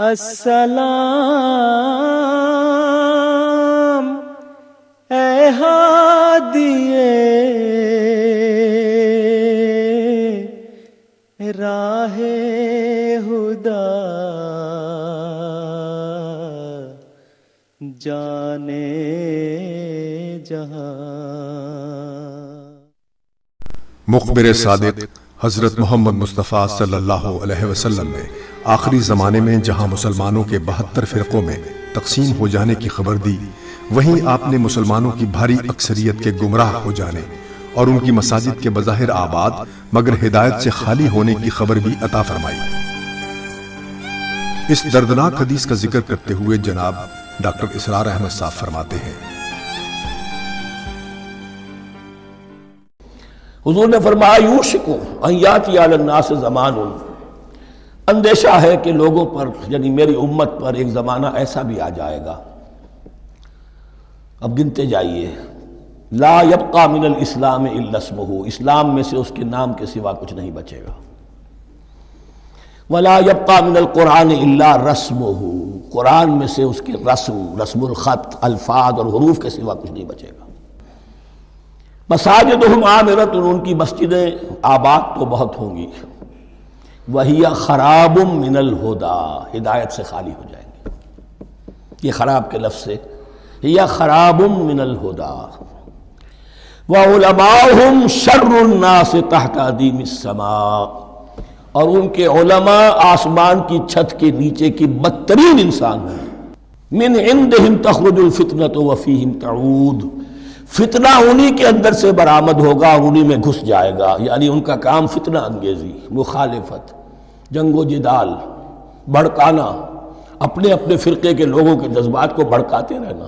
السلام اے ہادیے راہ ہدا جانے جہاں۔ مخبر صادق حضرت محمد مصطفیٰ صلی اللہ علیہ وسلم نے آخری زمانے میں جہاں مسلمانوں کے 72 فرقوں میں تقسیم ہو جانے کی خبر دی، وہیں آپ نے مسلمانوں کی بھاری اکثریت کے گمراہ ہو جانے اور ان کی مساجد کے بظاہر آباد مگر ہدایت سے خالی ہونے کی خبر بھی عطا فرمائی۔ اس دردناک حدیث کا ذکر کرتے ہوئے جناب ڈاکٹر اسرار احمد صاحب فرماتے ہیں، حضور نے فرمایا یوشکو ان یاتی علی الناس زمان، اندیشہ ہے کہ لوگوں پر یعنی میری امت پر ایک زمانہ ایسا بھی آ جائے گا، اب گنتے جائیے، لا یبقى من الاسلام الا اسمہ، اسلام میں سے اس کے نام کے سوا کچھ نہیں بچے گا، ولا یبقى من القرآن الا رسمہ، قرآن میں سے اس کے رسم الخط، الفاظ اور حروف کے سوا کچھ نہیں بچے گا۔ مساجدہم عامرۃ، ان کی مسجدیں آباد تو بہت ہوں گی، وہی خراب من الہدا، ہدایت سے خالی ہو جائیں گے، یہ خراب کے لفظ سے ہی خراب من الہدا، وعلماؤہم شر الناس تحت ادیم السماء، اور ان کے علماء آسمان کی چھت کے نیچے کی بدترین انسان ہیں، من عندہم تخرج الفتنۃ وفیہم تعود، فتنہ انہی کے اندر سے برآمد ہوگا، انہی میں گھس جائے گا، یعنی ان کا کام فتنہ انگیزی، مخالفت، جنگ و جدال، بھڑکانا، اپنے اپنے فرقے کے لوگوں کے جذبات کو بھڑکاتے رہنا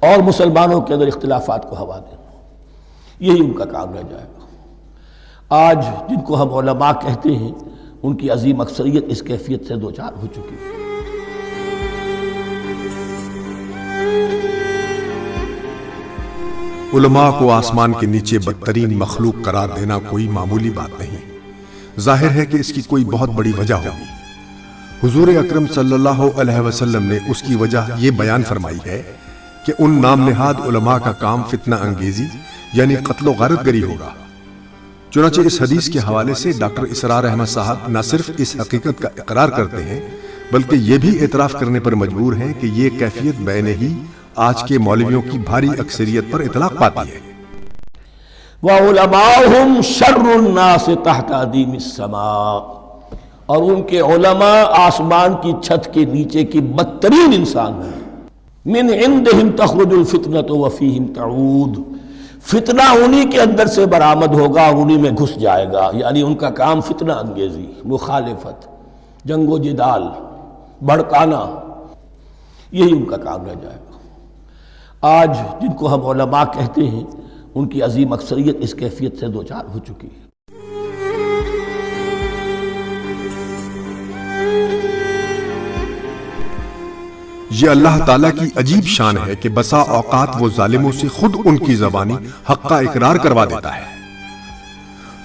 اور مسلمانوں کے اندر اختلافات کو ہوا دینا، یہی ان کا کام رہ جائے گا۔ آج جن کو ہم علماء کہتے ہیں، ان کی عظیم اکثریت اس کیفیت سے دوچار ہو چکی ہے۔ علماء کو آسمان کے نیچے بدترین مخلوق قرار دینا کوئی معمولی بات نہیں، ظاہر ہے کہ اس کی کوئی بہت بڑی وجہ ہوگی۔ حضور اکرم صلی اللہ علیہ وسلم نے اس کی وجہ یہ بیان فرمائی ہے کہ ان نام نہاد علماء کا کام فتنہ انگیزی یعنی قتل و غارت گری ہوگا۔ چنانچہ اس حدیث کے حوالے سے ڈاکٹر اسرار احمد صاحب نہ صرف اس حقیقت کا اقرار کرتے ہیں بلکہ یہ بھی اعتراف کرنے پر مجبور ہیں کہ یہ کیفیت بعینہ ہی آج کے مولویوں کی بھاری اکثریت پر اطلاق پاتی ہے۔ وَعُلَمَاؤُهُمْ شَرُّ النَّاسِ تَحْتَ ادیم السَّمَاء، اور ان کے علماء آسمان کی چھت کے نیچے کی بدترین انسان ہیں، من عندہم تخرج الفتنۃ وفیہم تعود، فتنہ انہی کے اندر سے برآمد ہوگا، انہی میں گھس جائے گا، یعنی ان کا کام فتنہ انگیزی، مخالفت، جنگ و جدال، بھڑکانا، یہی ان کا کام رہ جائے گا۔ آج جن کو ہم علماء کہتے ہیں، ان کی عظیم اکثریت اس کیفیت سے دوچار ہو چکی ہے۔ یہ اللہ تعالیٰ کی عجیب شان ہے کہ بسا اوقات وہ ظالموں سے خود ان کی زبانی حق کا اقرار کروا دیتا ہے۔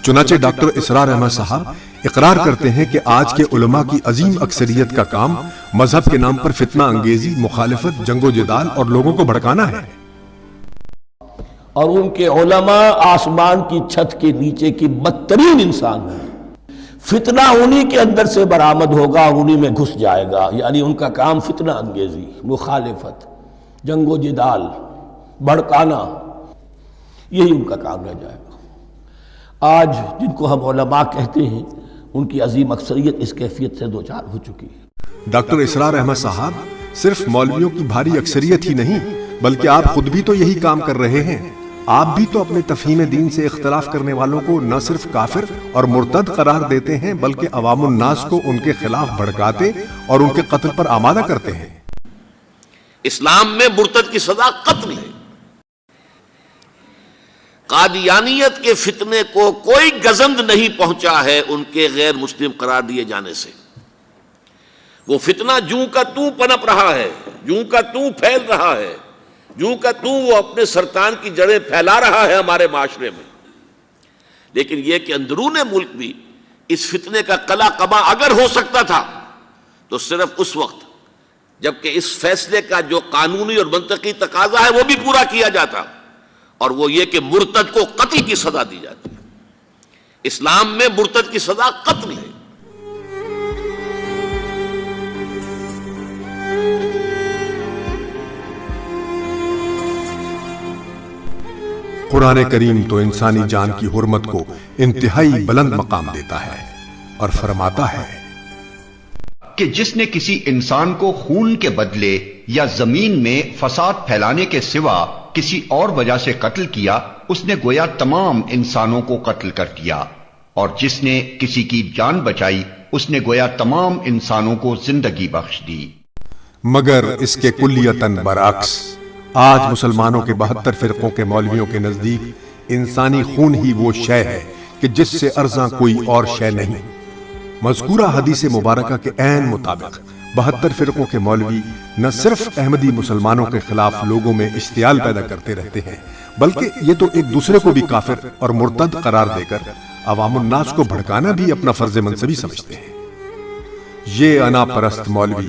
چنانچہ ڈاکٹر اسرار احمد صاحب اقرار کرتے ہیں کہ آج کے علماء کی عظیم اکثریت کا کام مذہب کے نام پر فتنہ انگیزی، مخالفت، جنگ و جدال اور لوگوں کو بھڑکانا ہے، اور ان کے علماء آسمان کی چھت کے نیچے کی بدترین انسان ہیں، فتنہ انہی کے اندر سے برآمد ہوگا، انہی میں گھس جائے گا، یعنی ان کا کام فتنہ انگیزی، مخالفت، جنگ و جدال، بھڑکانا، یہی ان کا کام رہ جائے گا۔ آج جن کو ہم علماء کہتے ہیں، ان کی عظیم اکثریت اس کیفیت سے دوچار ہو چکی ہے۔ ڈاکٹر اسرار احمد صاحب صرف مولویوں کی بھاری اکثریت ہی نہیں بلکہ آپ خود بھی تو یہی کام کر رہے ہیں۔ آپ بھی تو اپنے تفہیم دین سے اختلاف کرنے والوں کو نہ صرف کافر اور مرتد قرار دیتے ہیں بلکہ عوام الناس کو ان کے خلاف بھڑکاتے اور ان کے قتل پر آمادہ کرتے ہیں۔ اسلام میں مرتد کی سزا قتل ہے۔ قادیانیت کے فتنے کو کوئی گزند نہیں پہنچا ہے ان کے غیر مسلم قرار دیے جانے سے۔ وہ فتنہ جوں کا توں پنپ رہا ہے، جوں کا توں پھیل رہا ہے، جوں کا توں وہ اپنے سرطان کی جڑیں پھیلا رہا ہے ہمارے معاشرے میں۔ لیکن یہ کہ اندرون ملک بھی اس فتنے کا قلا قبا اگر ہو سکتا تھا تو صرف اس وقت جبکہ اس فیصلے کا جو قانونی اور منطقی تقاضا ہے وہ بھی پورا کیا جاتا، اور وہ یہ کہ مرتد کو قتل کی سزا دی جاتی ہے۔ اسلام میں مرتد کی سزا قتل ہے۔ قرآن کریم تو انسانی جان کی حرمت کو انتہائی بلند مقام دیتا ہے اور فرماتا ہے کہ جس نے کسی انسان کو خون کے بدلے یا زمین میں فساد پھیلانے کے سوا کسی اور وجہ سے قتل کیا، اس نے گویا تمام انسانوں کو قتل کر دیا، اور جس نے کسی کی جان بچائی اس نے گویا تمام انسانوں کو زندگی بخش دی۔ مگر اس کے کلیتاً برعکس آج مسلمانوں کے 72 فرقوں کے مولویوں کے نزدیک انسانی خون ہی وہ شے ہے کہ جس سے ارزاں کوئی اور شے نہیں۔ مذکورہ حدیث مبارکہ کے عین مطابق 72 فرقوں کے مولوی نہ صرف احمدی مسلمانوں کے خلاف لوگوں میں اشتعال پیدا کرتے رہتے ہیں، بلکہ یہ تو ایک دوسرے کو بھی کافر اور مرتد قرار دے کر عوام الناس کو بھڑکانا بھی اپنا فرض منصبی سمجھتے ہیں۔ یہ انا پرست مولوی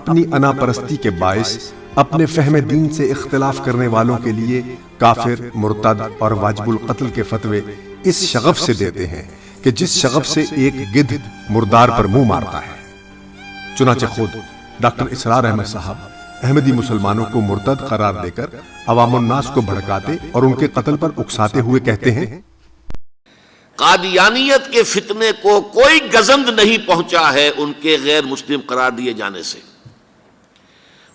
اپنی انا پرستی کے باعث اپنے فہم دین سے اختلاف کرنے والوں کے لیے کافر، مرتد اور واجب القتل کے فتوے اس شغف سے دیتے ہیں کہ جس شغف سے ایک گدھ مردار پر منہ مارتا ہے۔ چنانچہ خود ڈاکٹر اسرار احمد صاحب احمدی مسلمانوں کو مرتد قرار دے کر عوام الناس کو بھڑکاتے اور ان کے قتل پر اکساتے ہوئے کہتے ہیں، قادیانیت کے فتنے کو کوئی گزند نہیں پہنچا ہے ان کے غیر مسلم قرار دیے جانے سے۔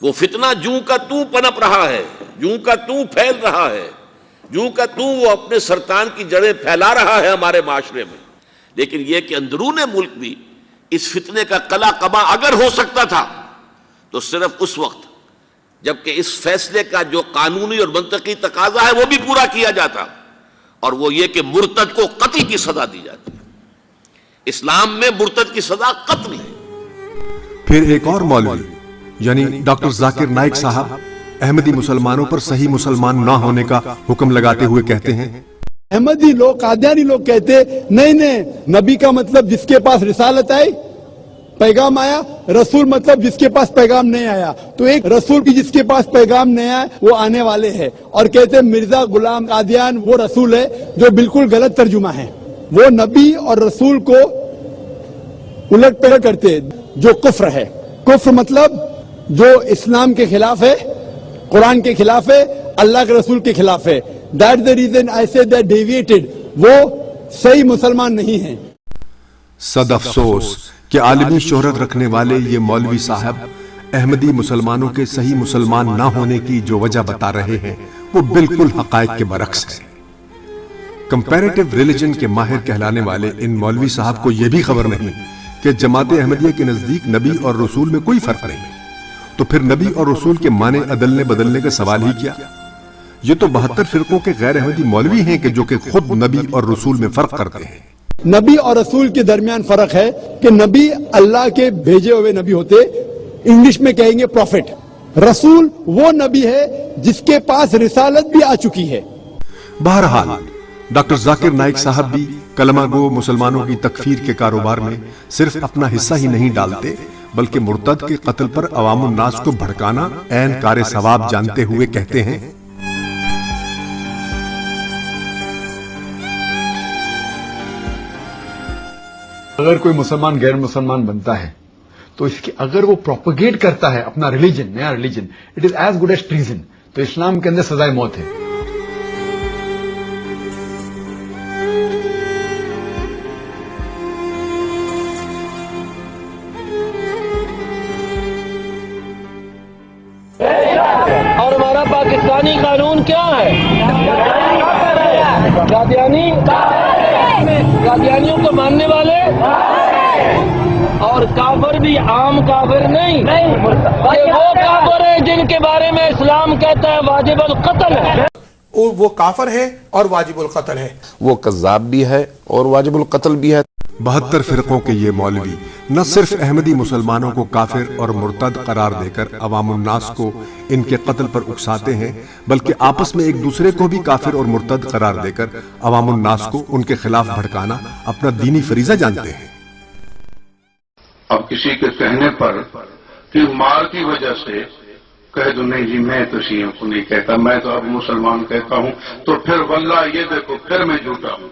وہ فتنہ جوں کا توں پنپ رہا ہے، جوں کا توں پھیل رہا ہے، جوں کا توں وہ اپنے سرطان کی جڑیں پھیلا رہا ہے ہمارے معاشرے میں۔ لیکن یہ کہ اندرون ملک بھی اس فتنے کا قلع قبا اگر ہو سکتا تھا تو صرف اس وقت جبکہ اس فیصلے کا جو قانونی اور منطقی تقاضا ہے وہ بھی پورا کیا جاتا، اور وہ یہ کہ مرتد کو قتل کی سزا دی جاتی ہے۔ اسلام میں مرتد کی سزا قتل ہے۔ پھر ایک اور مولوی یعنی ڈاکٹر ذاکر نائک صاحب احمدی مسلمانوں پر صحیح مسلمان نہ ہونے کا حکم لگاتے ہوئے کہتے ہیں، احمدی لوگ، قادیانی لوگ کہتے نہیں، نبی کا مطلب جس کے پاس رسالت آئی، پیغام آیا، رسول مطلب جس کے پاس پیغام نہیں آیا۔ تو ایک رسول کی جس کے پاس پیغام نہیں آیا وہ آنے والے ہیں، اور کہتے مرزا غلام قادیان وہ رسول ہے، جو بالکل غلط ترجمہ ہے۔ وہ نبی اور رسول کو الٹ پلٹ کرتے، جو کفر ہے۔ کفر مطلب جو اسلام کے خلاف ہے، قرآن کے خلاف ہے، اللہ کے رسول کے خلاف ہے۔ That's the reason I said that deviated، وہ صحیح مسلمان نہیں ہیں۔ صد افسوس کہ عالمی شہرت رکھنے والے یہ مولوی صاحب احمدی مسلمانوں کے صحیح مسلمان نہ ہونے کی جو وجہ بتا رہے ہیں وہ بالکل حقائق کے برعکس ہے۔ کمپیریٹیو ریلیجن کے ماہر کہلانے والے ان مولوی صاحب کو یہ بھی خبر نہیں کہ جماعت احمدیہ کے نزدیک نبی اور رسول میں کوئی فرق نہیں، تو پھر نبی اور رسول کے معنی عدلنے بدلنے کا سوال ہی کیا؟ یہ تو 72 فرقوں کے غیر احمدی مولوی ہیں کہ جو کہ خود نبی اور رسول میں فرق کرتے ہیں۔ نبی اور رسول کے درمیان فرق ہے کہ نبی اللہ کے بھیجے ہوئے نبی ہوتے، انگلش میں کہیں گے پروفٹ۔ رسول وہ نبی ہے جس کے پاس رسالت بھی آ چکی ہے۔ بہرحال ڈاکٹر ذاکر نائک صاحب بھی کلمہ گو مسلمانوں کی تکفیر کے کاروبار میں صرف اپنا حصہ ہی نہیں ڈالتے بلکہ مرتد کے قتل پر عوام الناس کو بھڑکانا عین کار ثواب جانتے ہوئے کہتے ہیں، اگر کوئی مسلمان غیر مسلمان بنتا ہے تو اس کی اگر وہ پروپیگیٹ کرتا ہے اپنا ریلیجن، نیا religion, it is as good as treason, تو اسلام کے اندر سزائے موت ہے۔ اور ہمارا پاکستانی قانون کیا ہے؟ قادیانیوں کو ماننے والے اور کافر بھی عام کافر نہیں، وہ کافر ہے جن کے بارے میں اسلام کہتا ہے واجب القتل ہے۔ وہ کافر ہے اور واجب القتل ہے، وہ کذاب بھی ہے اور واجب القتل بھی ہے۔ 72 فرقوں کے یہ مولوی نہ صرف احمدی مسلمانوں کو کافر اور مرتد قرار دے کر عوام الناس کو ان کے قتل پر اکساتے ہیں بلکہ آپس میں ایک دوسرے کو بھی کافر اور مرتد قرار دے کر عوام الناس کو ان کے خلاف بھڑکانا اپنا دینی فریضہ جانتے ہیں۔ اب کسی کے کہنے پر کہ مال کی وجہ سے کہہ دو نہیں جی میں تو شیعوں کو نہیں کہتا، میں تو اب مسلمان کہتا ہوں، تو پھر واللہ یہ دیکھو پھر میں جھوٹا ہوں۔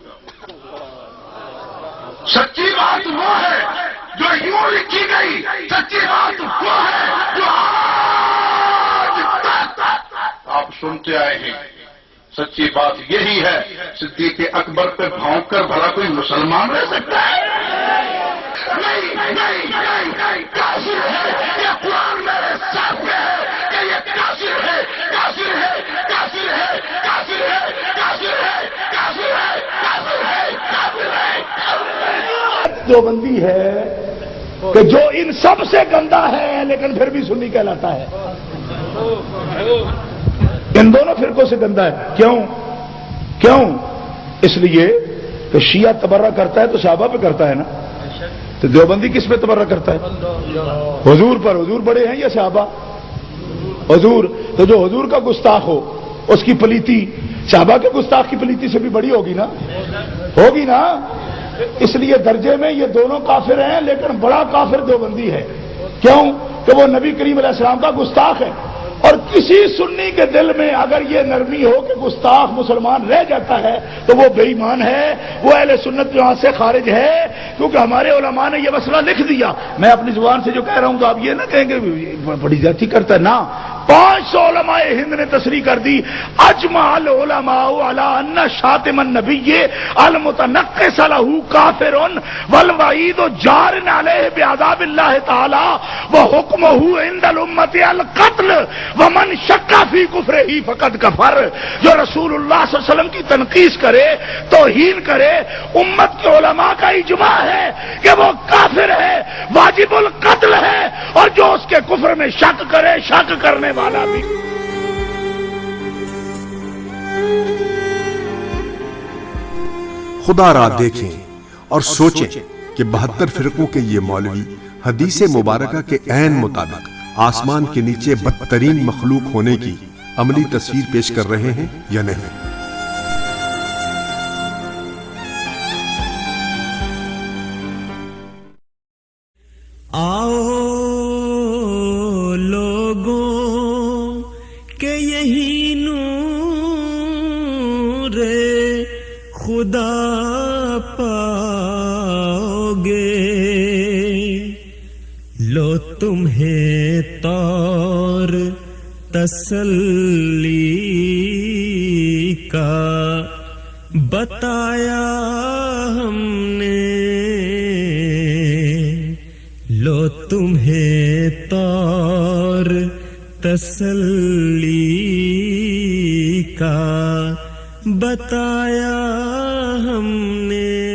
سچی بات وہ ہے جو یوں لکھی گئی، سچی بات وہ ہے جو آج تک آپ سنتے آئے ہیں۔ سچی بات یہی ہے، صدیق اکبر پہ بھونک کر بھلا کوئی مسلمان رہ سکتا ہے؟ نہیں، کافر ہے، یہ قرآن میرے سامنے ہے کہ یہ کافر ہے، کافر ہے، کافر ہے، کافر ہے، کافر ہے، کافر ہے، کافر ہے، کافر ہے۔ دیوبندی ہے کہ جو ان سب سے گندا ہے لیکن پھر بھی سنی کہلاتا ہے، ان دونوں فرقوں سے گندا ہے۔ کیوں؟ اس لیے کہ شیعہ تبرہ کرتا ہے تو صحابہ پہ کرتا ہے نا، تو دیوبندی کس پہ تبرہ کرتا ہے؟ حضور پر۔ حضور بڑے ہیں یا صحابہ؟ حضور۔ تو جو حضور کا گستاخ ہو اس کی پلیتی صحابہ کے گستاخ کی پلیتی سے بھی بڑی ہوگی نا۔ اس لیے درجے میں یہ دونوں کافر ہیں، لیکن بڑا کافر دیوبندی ہے۔ کیوں؟ کہ وہ نبی کریم علیہ السلام کا گستاخ ہے، اور کسی سنی کے دل میں اگر یہ نرمی ہو کہ گستاخ مسلمان رہ جاتا ہے تو وہ بے ایمان ہے، وہ اہل سنت جماعت سے خارج ہے، کیونکہ ہمارے علماء نے یہ مسئلہ لکھ دیا۔ میں اپنی زبان سے جو کہہ رہا ہوں تو آپ یہ نہ کہیں گے بڑی زیادتی کرتا ہے، نہ۔ 500 علماء ہند نے تصریح کر دی، اجمع العلماء علی ان شاتم النبی المتنقص له کافر والوعید جار علیہ بعذاب اللہ تعالی وحکمہ عند الامت القتل ومن شک فی کفرہ فقد کفر۔ جو رسول اللہ صلی اللہ علیہ وسلم کی تنقیص کرے، توہین کرے، امت کے علماء کا اجماع ہے کہ وہ کافر ہے، واجب القتل ہے، اور جو اس کے کفر میں شک کرے، شک کرنے والا بھی۔ خدا را دیکھیں اور سوچیں کہ 72 فرقوں کے یہ مولوی حدیث مبارکہ کے عین مطابق آسمان کے نیچے بدترین مخلوق ہونے کی عملی تصویر پیش کر رہے ہیں یا نہیں۔ آؤ لوگوں کہ یہی نور خدا پاؤ گے، لو تمہیں طور تسلی کا بتایا ہم نے، لو تمہیں طور تسلی کا بتایا ہم نے۔